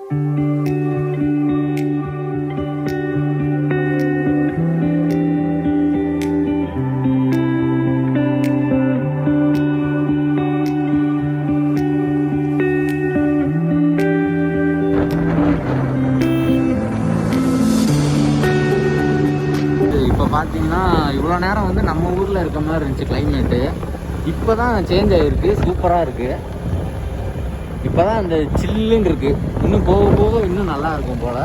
பார்த்தீங்கன்னா இவ்வளோ நேரம் வந்து நம்ம ஊரில் இருக்க மாதிரி இருந்துச்சு கிளைமேட்டு. இப்போ தான் சேஞ்ச் ஆகிருக்கு, சூப்பராக இருக்குது. இப்போ தான் அந்த சில்லுன்னு இருக்குது. இன்னும் போக போக இன்னும் நல்லா இருக்கும் போல்.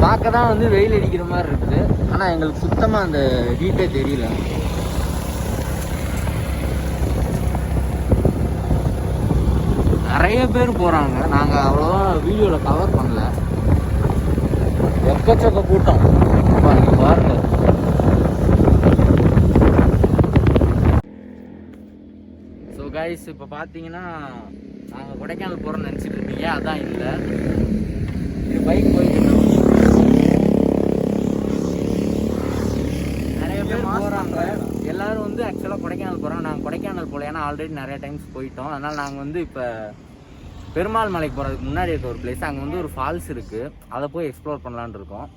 பார்க்க தான் வந்து வெயில் அடிக்கிற மாதிரி இருக்குது, ஆனால் எங்களுக்கு சுத்தமாக அந்த ஹீட்டே தெரியல. நிறைய பேர் போகிறாங்க, நாங்கள் அவ்வளோவா வீடியோவில் கவர் பண்ணல. எக்கச்சக்க கூட்டம் பாருங்க. ஸோ கைஸ், இப்போ பார்த்தீங்கன்னா நாங்கள் கொடைக்கானல் போகிறோம்னு நினச்சிட்டு இருப்பீங்க, அதான் இல்லை. இது பைக் போயிட்டு நிறைய பேர் போகிறாங்க. எல்லோரும் வந்து ஆக்சுவலாக கொடைக்கானல் போகிறாங்க. நாங்கள் கொடைக்கானல் போகல, ஏன்னா ஆல்ரெடி நிறைய டைம்ஸ் போயிட்டோம். அதனால் நாங்கள் வந்து இப்போ பெருமாள் மலைக்கு போகிறதுக்கு முன்னாடி இருக்க ஒரு பிளேஸ், அங்கே வந்து ஒரு ஃபால்ஸ் இருக்குது, அதை போய் எக்ஸ்ப்ளோர் பண்ணலான்னு இருக்கோம்.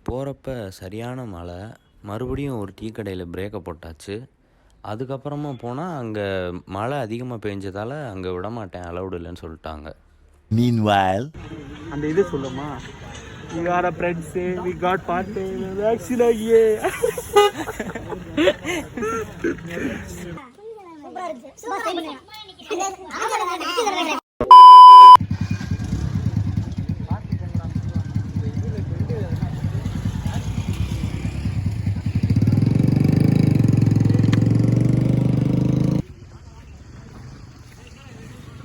போகிறப்ப சரியான மழை, மறுபடியும் ஒரு டீ கடையில் பிரேக்கை போட்டாச்சு. அதுக்கப்புறமா போனால் அங்கே மழை அதிகமாக பெஞ்சதால் அங்கே விட மாட்டேன், அலௌடு இல்லைன்னு சொல்லிட்டாங்க. Meanwhile, அந்த இது சொல்லுமா, we are friends, we got party, actually yeah.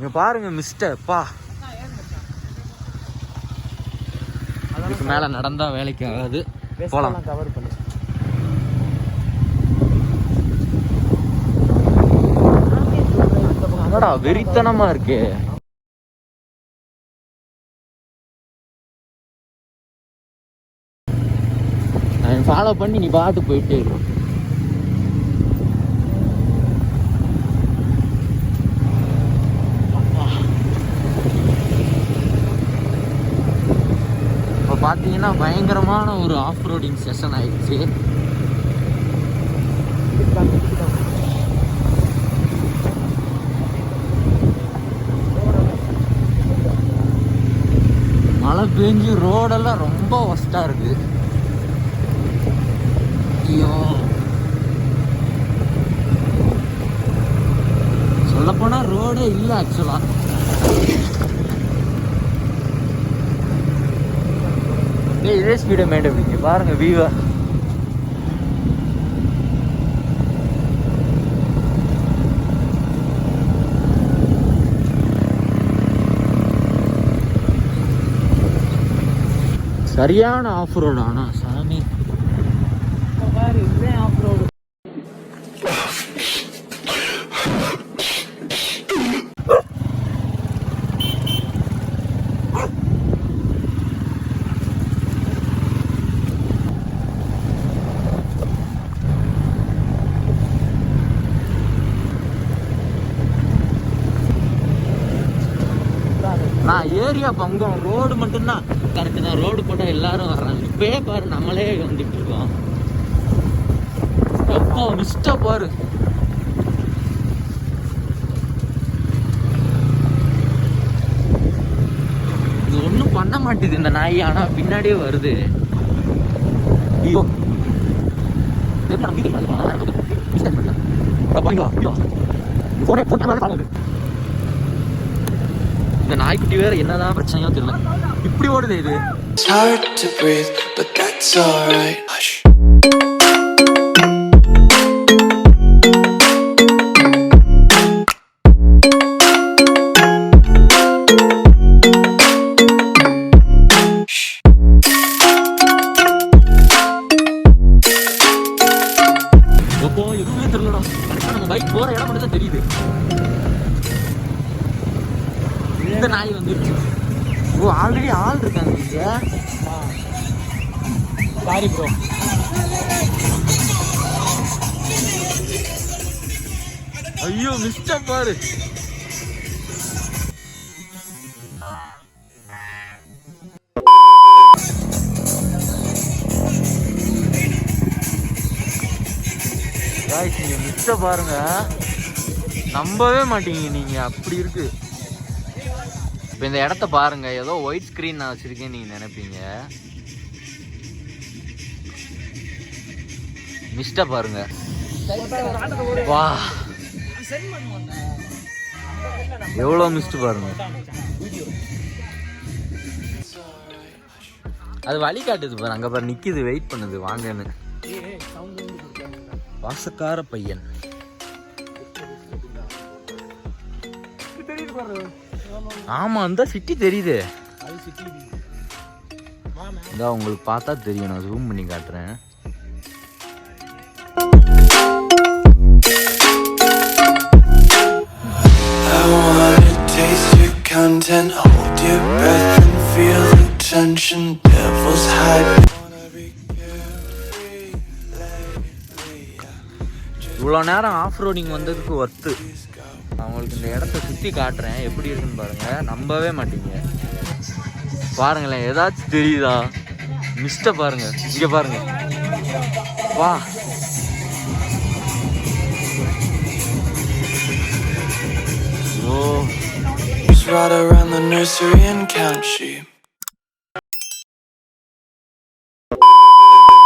இங்கே பாருங்க மிஸ்டர் பா, அதுக்கு மேலே நடந்தால் வேலைக்கு ஆகாது. போகலாம். கவர் பண்ணு. அடடா வெறித்தனமா இருக்கு. நான் ஃபாலோ பண்ணி நீ பாட்டு போயிட்டே இரு. பார்த்தீங்கன்னா பயங்கரமான ஒரு ஆஃப் ரோடிங் செஷன் ஆயிடுச்சு. மழை மழை பெஞ்சு ரோடெல்லாம் ரொம்ப ஒஸ்டா இருக்கு. ஐயோ, சொல்ல போனா ரோடே இல்லை ஆக்சுவலா. இதே ஸ்பீடை மெயின்டைன் பண்ணி பாருங்க வியூவை. சரியான ஆஃப் ரோடு. ஆனா சாமி ஆஃப் ரோடு. நான் ஏரியா பங்கம் ரோடு மட்டும்தான் கரெக்டு தான். ரோடு போட்டா எல்லாரும் வர்றாங்க. இப்பயே பாரு நம்மளே வந்துட்டு இருக்கோம். எப்போ மிஸ்டா பாரு. இது ஒன்றும் பண்ண மாட்டேது இந்த நாய். ஆனா பின்னாடியே வருது. இந்த நாய்க்குட்டி வேற என்னதான் பிரச்சனையோ தெரியல, இப்படி ஓடுது இது. It's hard to breathe, but that's alright. Hush. எப்போ எதுவுமே தெரியலடா. நம்ம பைக் போற இடம் மட்டும் தான் தெரியுது. இந்த நாய் வந்துருச்சு. ஓ, ஆல்ரெடி ஆள் இருக்காங்க இங்க. Sorry bro. ஐயோ மிஸ்டர் பாரு. நீங்க மிஸ்டர் பாருங்க, நம்பவே மாட்டீங்க நீங்க, அப்படி இருக்கு. இப்போ இந்த இடத்த பாருங்க, ஏதோ ஒயிட் ஸ்க்ரீன் நான் வச்சிருக்கேன்னு நீங்க நினைப்பீங்க. மிஸ்டா பாருங்க. வா, எவ்வளோ மிஸ்ட் பாருங்க. அது வழி காட்டுது பாரு. அங்க பாரு நிக்குது, வெயிட் பண்ணுது வாங்கன்னு. வாசக்கார பையன். ஆமா, அந்த சிட்டி தெரியுது. இந்த உங்களுக்கு பார்த்தா தெரியும், நான் ஜூம் பண்ணி காட்டுறேன். I wanna taste your content, hold your breath and feel the tension. Devil's hide. இவ்வளோ நேரம் ஆஃப் ரோடிங் வந்ததுக்கு ஒர்த்து. நான் உங்களுக்கு இந்த இடத்த சுற்றி காட்டுறேன், எப்படி இருக்குன்னு பாருங்க. நம்பவே மாட்டீங்க. பாருங்களேன், ஏதாச்சும் தெரியுதா? மிஸ்டை பாருங்க, இங்க பாருங்க. வா, oh. Ride around the nursery and count sheep.